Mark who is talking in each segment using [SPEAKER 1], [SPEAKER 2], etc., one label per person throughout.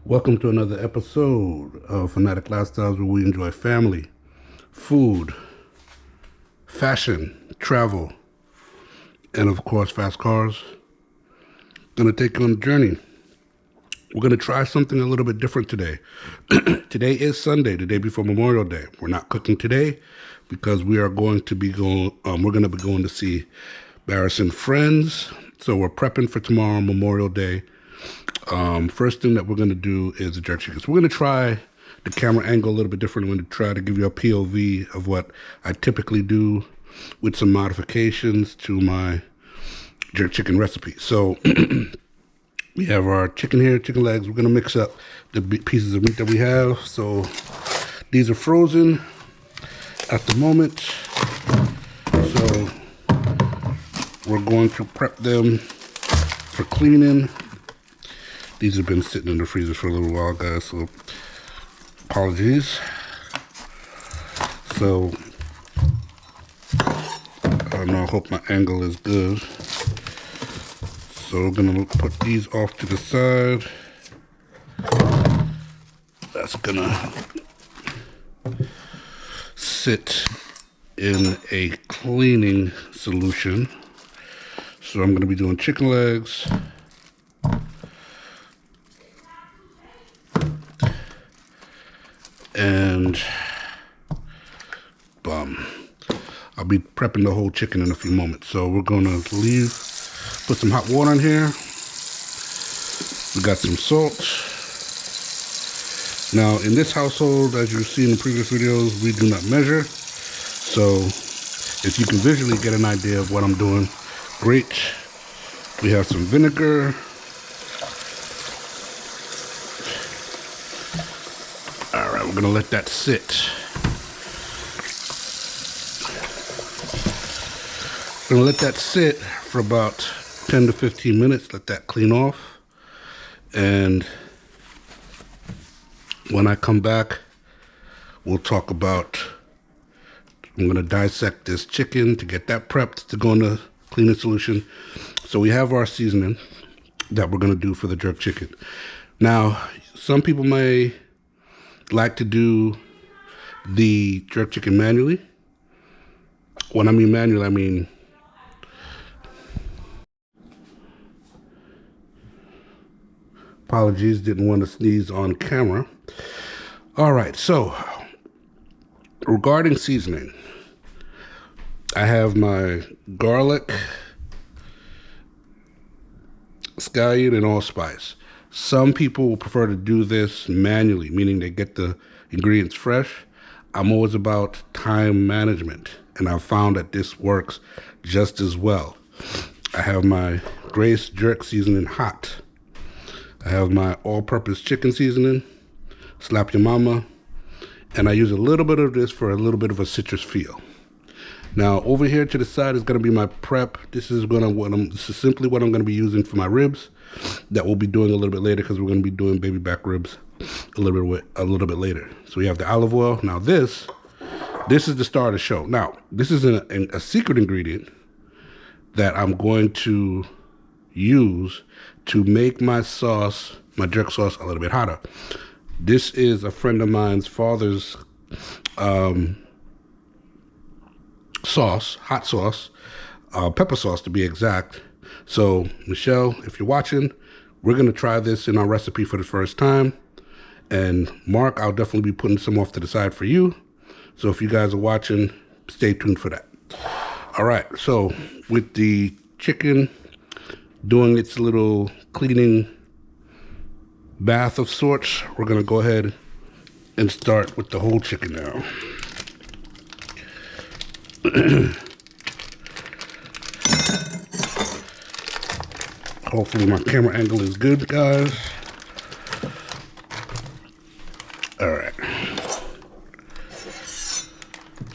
[SPEAKER 1] Welcome to another episode of Fanatic Lifestyles, where we enjoy family, food, fashion, travel, and of course, fast cars. Gonna take you on a journey. We're gonna try something a little bit different today. Today is Sunday, the day before Memorial Day. We're not cooking today because we are going to be going. We're gonna be going to see Barris and friends. So we're prepping for tomorrow, Memorial Day. First thing that we're going to do is the jerk chicken. So we're going to try the camera angle a little bit different. I'm going to try to give you a POV of what I typically do with some modifications to my jerk chicken recipe. So we have our chicken here, chicken legs. We're going to mix up the pieces of meat that we have. So these are frozen at the moment. So we're going to prep them for cleaning. These have been sitting in the freezer for a little while, guys, so apologies. So, I don't know, I hope my angle is good. So we're gonna put these off to the side. That's gonna sit in a cleaning solution. So I'm gonna be doing chicken legs. And I'll be prepping the whole chicken in a few moments. So we're gonna put some hot water in here. We got some salt. Now in this household, as you've seen in previous videos, we do not measure. So if you can visually get an idea of what I'm doing, great. We have some vinegar. We're gonna let that sit. We're gonna let that sit for about 10 to 15 minutes, let that clean off. And when I come back, we'll talk about, I'm gonna dissect this chicken to get that prepped to go in the cleaning solution. So we have our seasoning that we're gonna do for the jerk chicken. Now, some people may like to do the jerk chicken manually. When I mean manual, I mean apologies, didn't want to sneeze on camera. All right, so regarding seasoning, I have my garlic, scallion, and allspice. Some people will prefer to do this manually, meaning they get the ingredients fresh. I'm always about time management, and I've found that this works just as well. I have my Grace jerk seasoning hot. I have my all-purpose chicken seasoning, Slap Your Mama, and I use a little bit of this for a little bit of a citrus feel. Now over here to the side is going to be my prep. This is simply what I'm going to be using for my ribs. That we'll be doing a little bit later because we're going to be doing baby back ribs a little bit later. So we have the olive oil. Now this is the star of the show. Now this is a secret ingredient that I'm going to use to make my sauce, my jerk sauce, a little bit hotter. This is a friend of mine's father's sauce, hot sauce, pepper sauce to be exact. So Michelle, if you're watching, we're gonna try this in our recipe for the first time. And Mark, I'll definitely be putting some off to the side for you. So if you guys are watching, stay tuned for that. All right, so with the chicken doing its little cleaning bath of sorts, we're gonna go ahead and start with the whole chicken now. Hopefully my camera angle is good, guys. All right.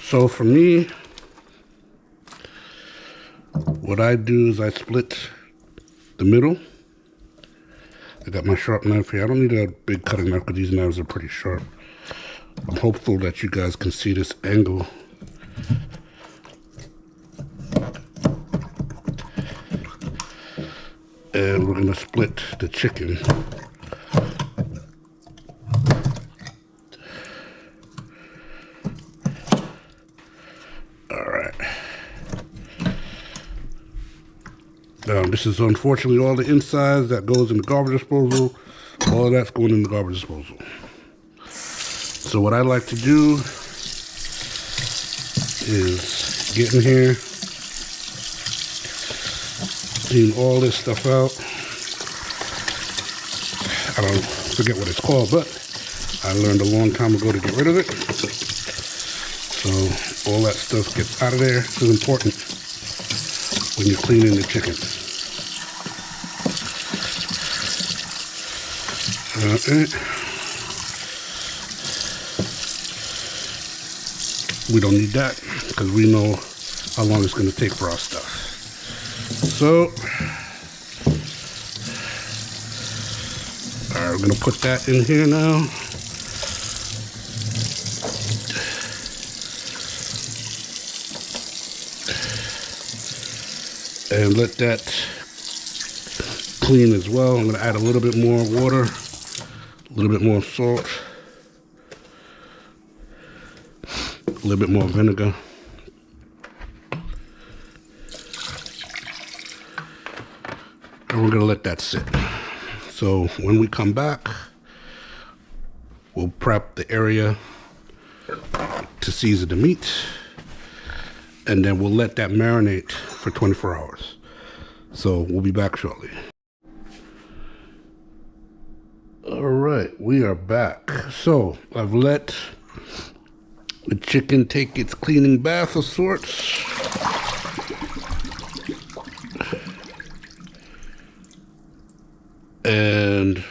[SPEAKER 1] So for me, what I do is I split the middle. I got my sharp knife here. I don't need a big cutting knife because these knives are pretty sharp. I'm hopeful that you guys can see this angle. And we're gonna split the chicken This is unfortunately all the insides that goes in the garbage disposal. All of that's going in the garbage disposal. So what I like to do is get in here, clean all this stuff out. I don't forget what it's called, but I learned a long time ago to get rid of it. So all that stuff gets out of there. This is important when you're cleaning the chicken. We don't need that because we know how long it's going to take for our stuff. So, all right, we're going to put that in here now. And let that clean as well. I'm going to add a little bit more water, a little bit more salt, a little bit more vinegar. And we're going to let that sit. So when we come back, we'll prep the area to season the meat. And then we'll let that marinate for 24 hours. So we'll be back shortly. All right, we are back. So I've let the chicken take its cleaning bath of sorts. And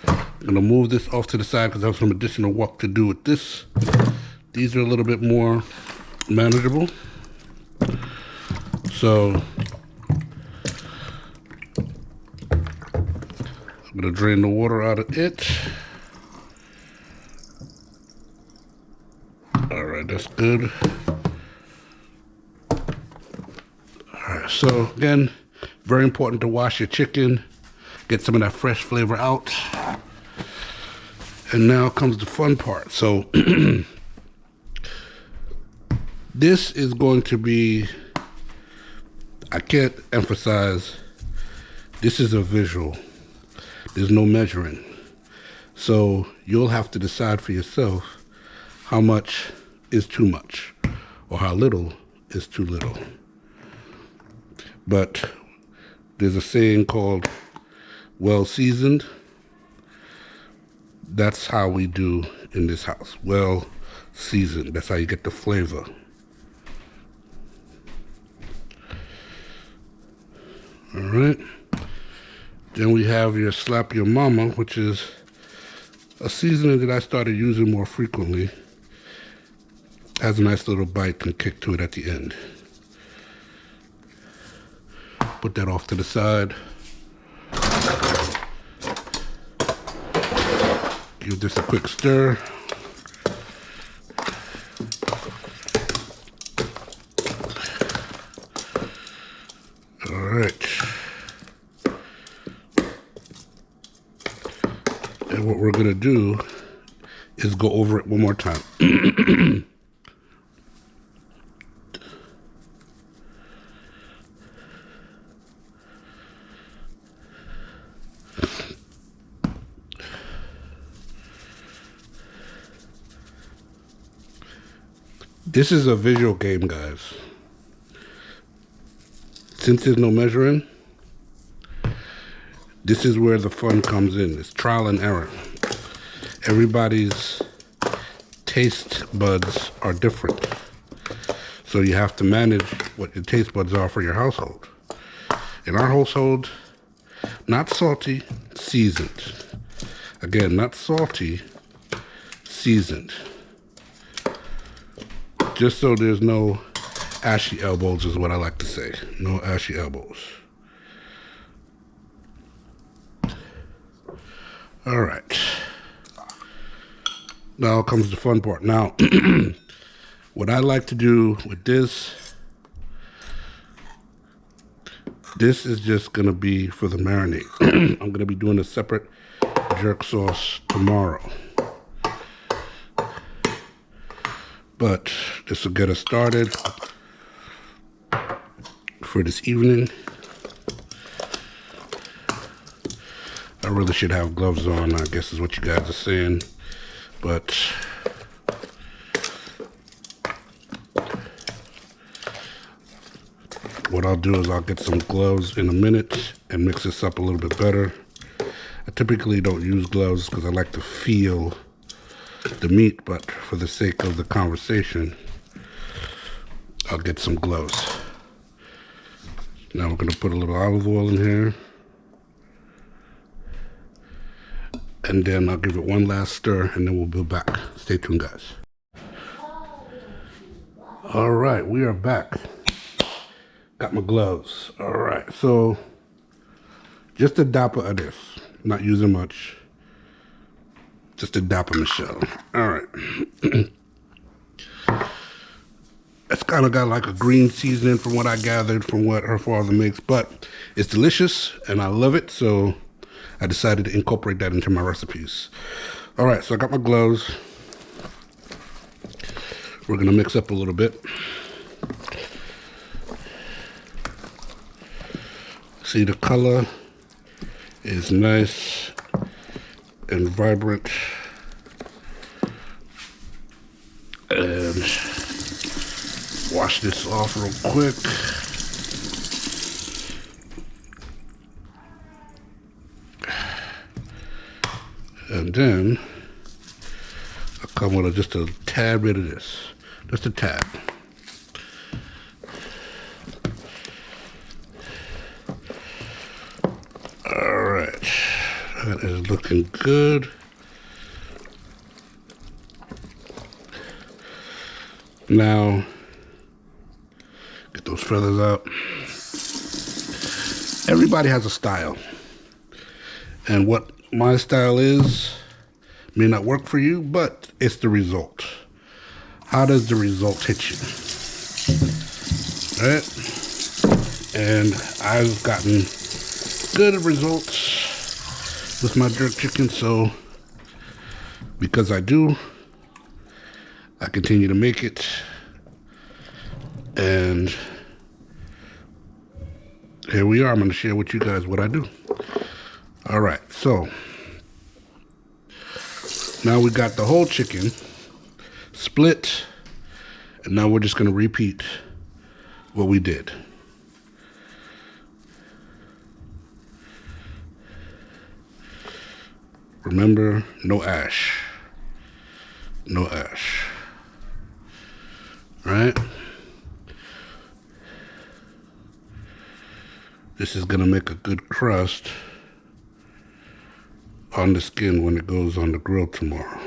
[SPEAKER 1] I'm gonna move this off to the side because I have some additional work to do with this. These are a little bit more manageable. So I'm gonna drain the water out of it. All right, that's good. All right, so again, very important to wash your chicken, get some of that fresh flavor out. And now comes the fun part. So this is going to be, I can't emphasize, this is a visual. There's no measuring. So you'll have to decide for yourself how much is too much or how little is too little. But there's a saying called well seasoned. That's how we do in this house. Well seasoned. That's how you get the flavor. All right. Then we have your Slap Your Mama, which is a seasoning that I started using more frequently. Has a nice little bite and kick to it at the end. Put that off to the side. Give this a quick stir. All right. And what we're gonna do is go over it one more time. This is a visual game, guys. Since there's no measuring, this is where the fun comes in. It's trial and error. Everybody's taste buds are different. So you have to manage what your taste buds are for your household. In our household, not salty, seasoned. Again, not salty, seasoned. Just so there's no ashy elbows is what I like to say. No ashy elbows. All right. Now comes the fun part. Now, what I like to do with this is just gonna be for the marinade. I'm gonna be doing a separate jerk sauce tomorrow. But this will get us started for this evening. I really should have gloves on, I guess is what you guys are saying. But what I'll do is I'll get some gloves in a minute and mix this up a little bit better. I typically don't use gloves because I like to feel the meat, but for the sake of the conversation, I'll get some gloves. Now we're going to put a little olive oil in here. And then I'll give it one last stir and then we'll be back. Stay tuned, guys. All right, we are back. Got my gloves. All right, so just a dapper of this. Not using much. Just a dapper Michelle. All right. It's kind of got like a green seasoning from what I gathered from what her father makes, but it's delicious and I love it, so I decided to incorporate that into my recipes. All right, so I got my gloves. We're gonna mix up a little bit. See, the color is nice and vibrant. And wash this off real quick. And then I'll come with just a tad bit of this. Just a tad. All right, that is looking good. Now, get those feathers out. Everybody has a style. And what my style is may not work for you, but it's the result. How does the result hit you? All right? And I've gotten good results with my jerk chicken, so because I do, I continue to make it, and here we are. I'm going to share with you guys what I do. All right, so now we got the whole chicken split, and now we're just going to repeat what we did. Remember, no ash. No ash. Right? This is gonna make a good crust on the skin when it goes on the grill tomorrow.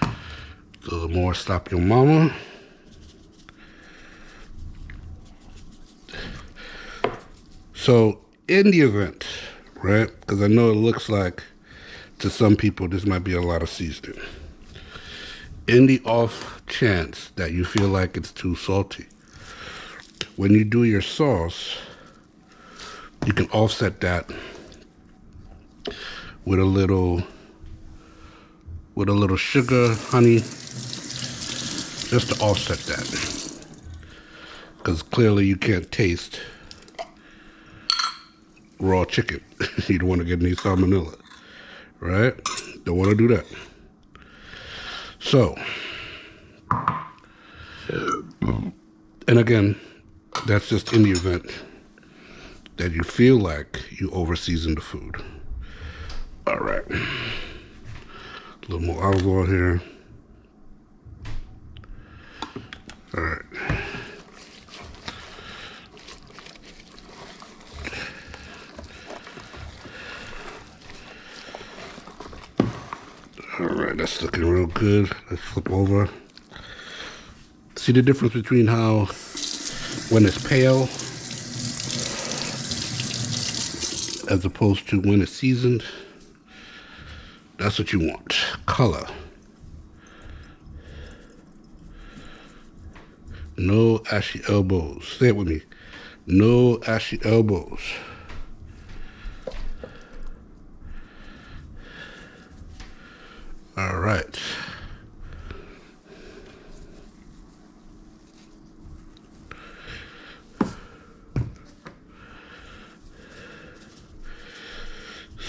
[SPEAKER 1] A little more Stop Your Mama. So in the event, right, because I know it looks like to some people this might be a lot of seasoning. In the off chance that you feel like it's too salty, when you do your sauce, you can offset that with a little sugar, honey, just to offset that. Because clearly you can't taste raw chicken. You don't want to get any salmonella, right? Don't want to do that. So, and again, that's just in the event that you feel like you over-seasoned the food. All right. A little more olive oil here. All right. All right, that's looking real good. Let's flip over. See the difference between how when it's pale as opposed to when it's seasoned? That's what you want. Color. No ashy elbows. Say it with me. No ashy elbows. All right.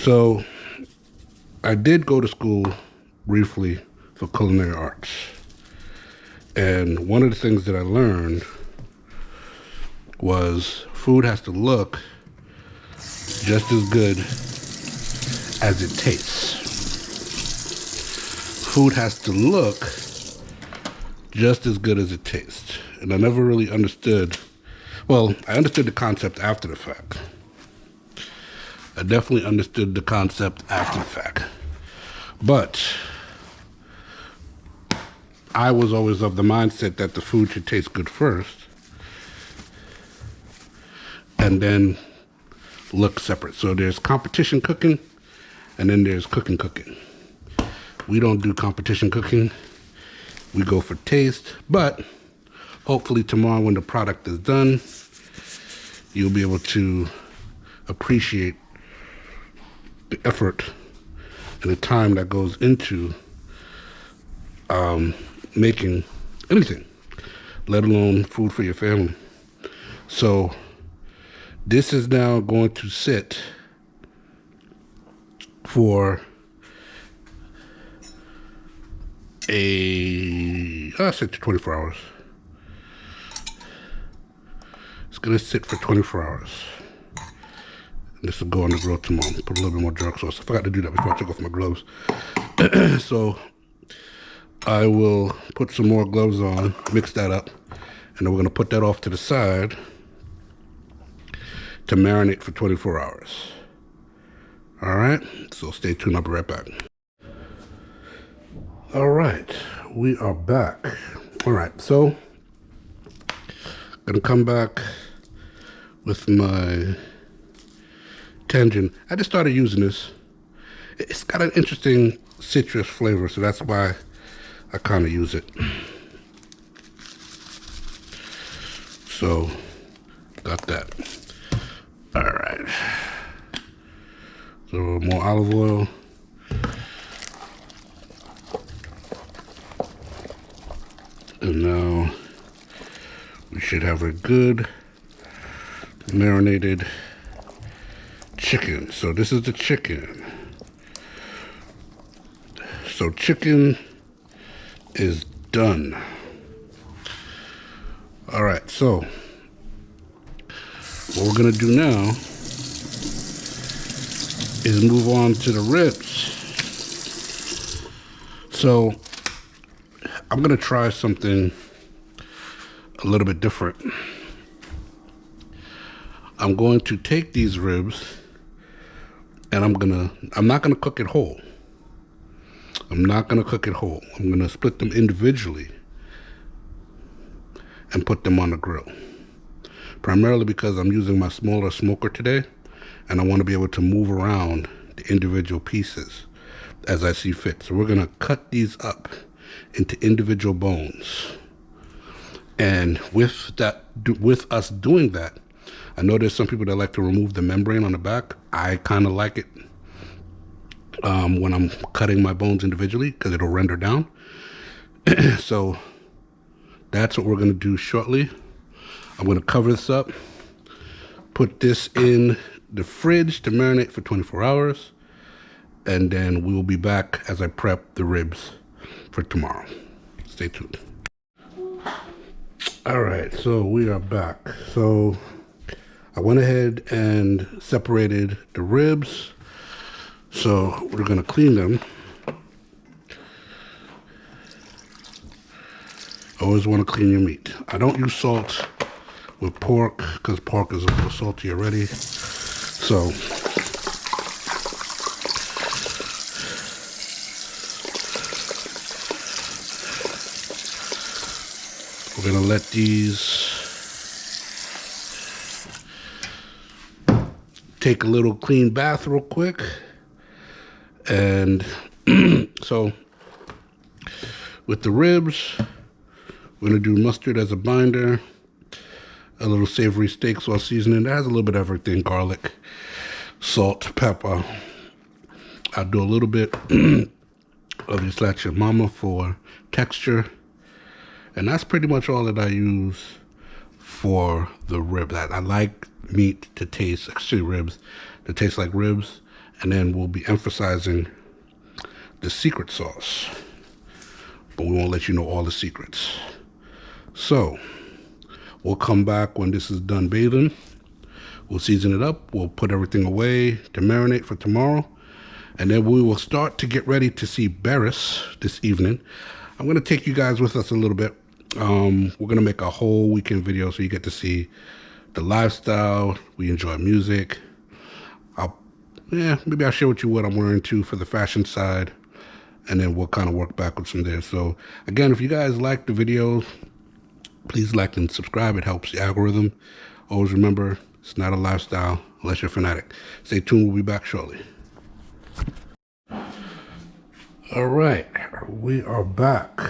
[SPEAKER 1] So I did go to school briefly for culinary arts. And one of the things that I learned was food has to look just as good as it tastes. Food has to look just as good as it tastes. And I never really understood, well, I understood the concept after the fact. I definitely understood the concept after the fact. But I was always of the mindset that the food should taste good first and then look separate. So there's competition cooking and then there's cooking. We don't do competition cooking. We go for taste, but hopefully tomorrow when the product is done, you'll be able to appreciate the effort and the time that goes into making anything, let alone food for your family. So this is now going to sit for I'll say 24 hours. It's gonna sit for 24 hours. And this will go on the grill tomorrow. Put a little bit more dark sauce. I forgot to do that before I took off my gloves. So I will put some more gloves on, mix that up, and then we're gonna put that off to the side to marinate for 24 hours. All right, so stay tuned, I'll be right back. All right, we are back. All right, so gonna come back with my tangent. I just started using this. It's got an interesting citrus flavor, so that's why I kind of use it. So, got that. All right. So more olive oil. And now we should have a good marinated chicken. So this is the chicken. So chicken is done. All right, so what we're gonna do now is move on to the ribs. So I'm gonna try something a little bit different. I'm going to take these ribs and I'm not gonna cook it whole. I'm not gonna cook it whole. I'm gonna split them individually and put them on the grill. Primarily because I'm using my smaller smoker today and I want to be able to move around the individual pieces as I see fit. So we're gonna cut these up into individual bones. And with us doing that, I know there's some people that like to remove the membrane on the back. I kind of like it when I'm cutting my bones individually because it'll render down. So that's what we're gonna do shortly. I'm gonna cover this up, put this in the fridge to marinate for 24 hours, and then we will be back as I prep the ribs for tomorrow. Stay tuned. All right, so we are back. So I went ahead and separated the ribs. So we're gonna clean them. Always wanna clean your meat. I don't use salt with pork because pork is a little salty already. So we're gonna let these take a little clean bath real quick. And so with the ribs, we're gonna do mustard as a binder, a little savory steak sauce seasoning. That has a little bit of everything: garlic, salt, pepper. I'll do a little bit of your sriracha mama for texture. And that's pretty much all that I use for the ribs. I like meat to taste, actually ribs, to taste like ribs. And then we'll be emphasizing the secret sauce, but we won't let you know all the secrets. So we'll come back when this is done bathing. We'll season it up. We'll put everything away to marinate for tomorrow. And then we will start to get ready to see Barris this evening. I'm going to take you guys with us a little bit. We're going to make a whole weekend video so you get to see the lifestyle. We enjoy music. Maybe I'll share with you what I'm wearing too for the fashion side. And then we'll kind of work backwards from there. So again, if you guys like the video, please like and subscribe. It helps the algorithm. Always remember, it's not a lifestyle unless you're a fanatic. Stay tuned. We'll be back shortly. All right, we are back.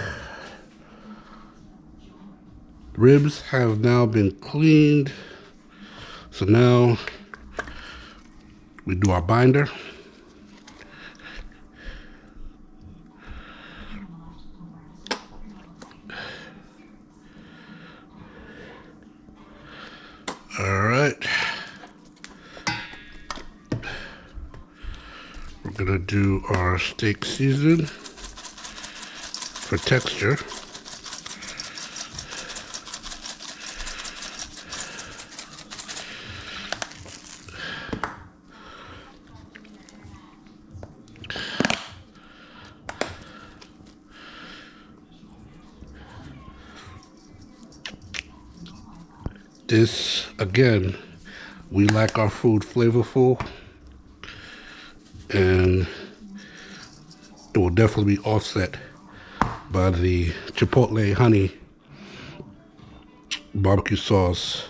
[SPEAKER 1] Ribs have now been cleaned. So now we do our binder. All right. We're gonna do our steak season for texture. This, again, we like our food flavorful, and it will definitely be offset by the chipotle honey barbecue sauce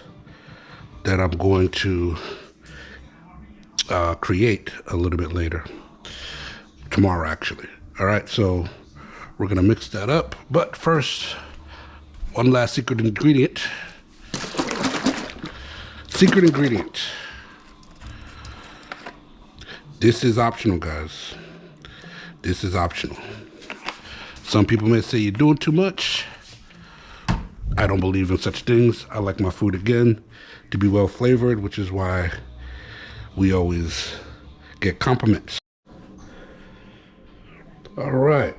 [SPEAKER 1] that I'm going to create a little bit later, tomorrow actually. All right, so we're gonna mix that up, but first, one last secret ingredient. Secret ingredient. This is optional, guys. This is optional. Some people may say you're doing too much. I don't believe in such things. I like my food, again, to be well flavored, which is why we always get compliments. All right.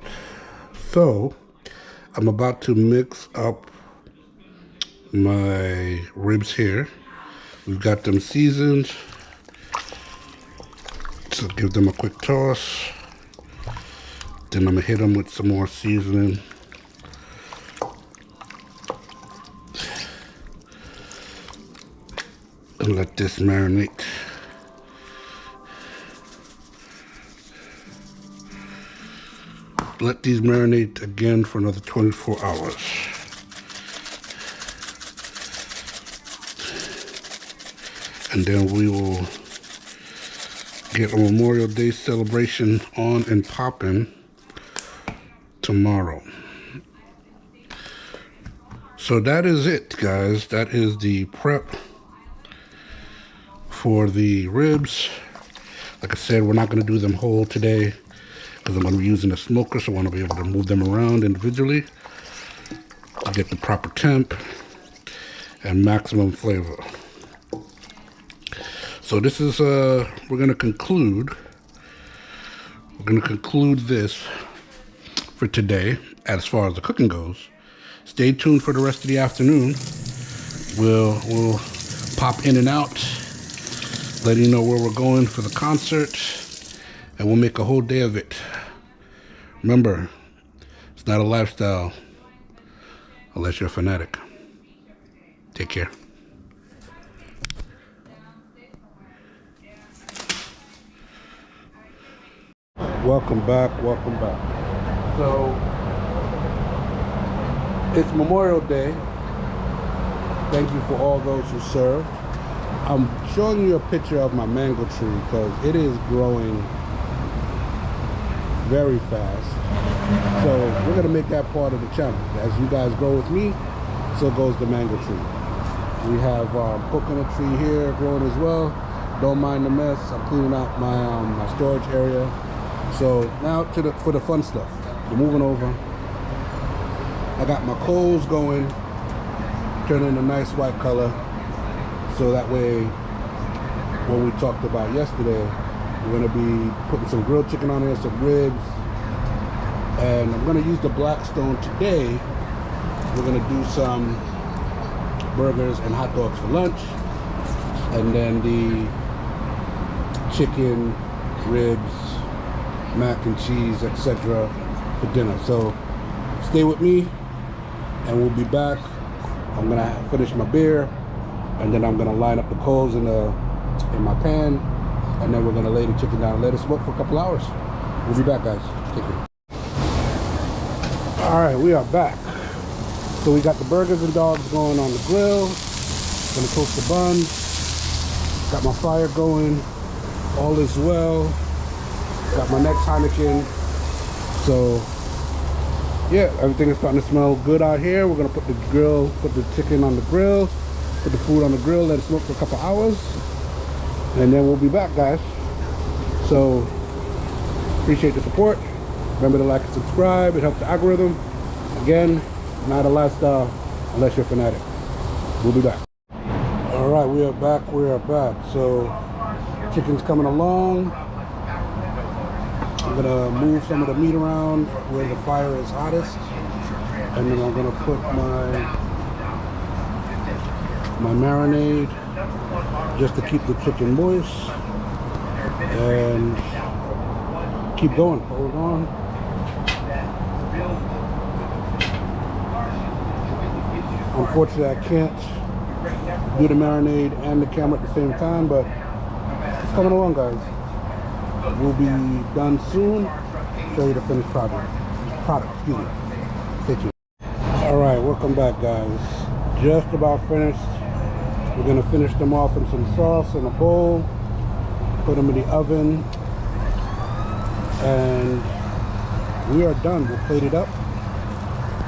[SPEAKER 1] So I'm about to mix up my ribs here. We've got them seasoned. So give them a quick toss. Then I'm gonna hit them with some more seasoning. And let this marinate. Let these marinate again for another 24 hours. And then we will get a Memorial Day celebration on and popping tomorrow. So that is it, guys. That is the prep for the ribs. Like I said, we're not going to do them whole today because I'm going to be using a smoker, so I want to be able to move them around individually to get the proper temp and maximum flavor. So this is, we're going to conclude this for today as far as the cooking goes. Stay tuned for the rest of the afternoon. We'll pop in and out, letting you know where we're going for the concert, and we'll make a whole day of it. Remember, it's not a lifestyle unless you're a fanatic. Take care. Welcome back, welcome back. So, it's Memorial Day. Thank you for all those who served. I'm showing you a picture of my mango tree because it is growing very fast. So we're gonna make that part of the channel. As you guys grow with me, so goes the mango tree. We have coconut tree here growing as well. Don't mind the mess. I'm cleaning out my my storage area. So now for the fun stuff. We're moving over. I got my coals going, turning a nice white color. So that way, what we talked about yesterday, We're gonna be putting some grilled chicken on there, some ribs, and I'm gonna use the Blackstone today. We're gonna do some burgers and hot dogs for lunch, and then the chicken, ribs, mac and cheese, etc. for dinner. So stay with me and we'll be back. I'm gonna finish my beer and then I'm gonna line up the coals in my pan, and then we're gonna lay the chicken down and let it smoke for a couple hours. We'll be back, guys. Take care. All right, we are back. So we got the burgers and dogs going on the grill. Gonna toast the buns. Got my fire going. All is well. Got my next Heineken. So yeah, everything is starting to smell good out here. We're gonna put the chicken on the grill, put the food on the grill, let it smoke for a couple hours, and then we'll be back, guys. So appreciate the support. Remember to like and subscribe. It helps the algorithm. Again, not a lifestyle unless you're a fanatic. We'll be back. All right, we are back. We are back. So chicken's coming along. I'm gonna move some of the meat around where the fire is hottest, and then I'm gonna put my marinade just to keep the chicken moist, and keep going. Hold on. Unfortunately, I can't do the marinade and the camera at the same time, but it's coming along, guys. We'll be done soon. Show you the finished product. Excuse me. Stay tuned. All right, welcome back, guys. Just about finished. We're gonna finish them off in some sauce in a bowl. Put them in the oven, and we are done. We'll plate it up,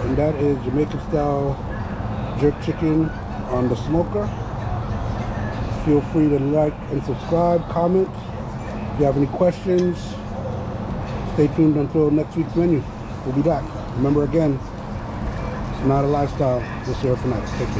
[SPEAKER 1] and that is Jamaican style jerk chicken on the smoker. Feel free to like and subscribe, comment. If you have any questions, stay tuned until next week's menu. We'll be back. Remember again, it's not a lifestyle, just here for now. Take care.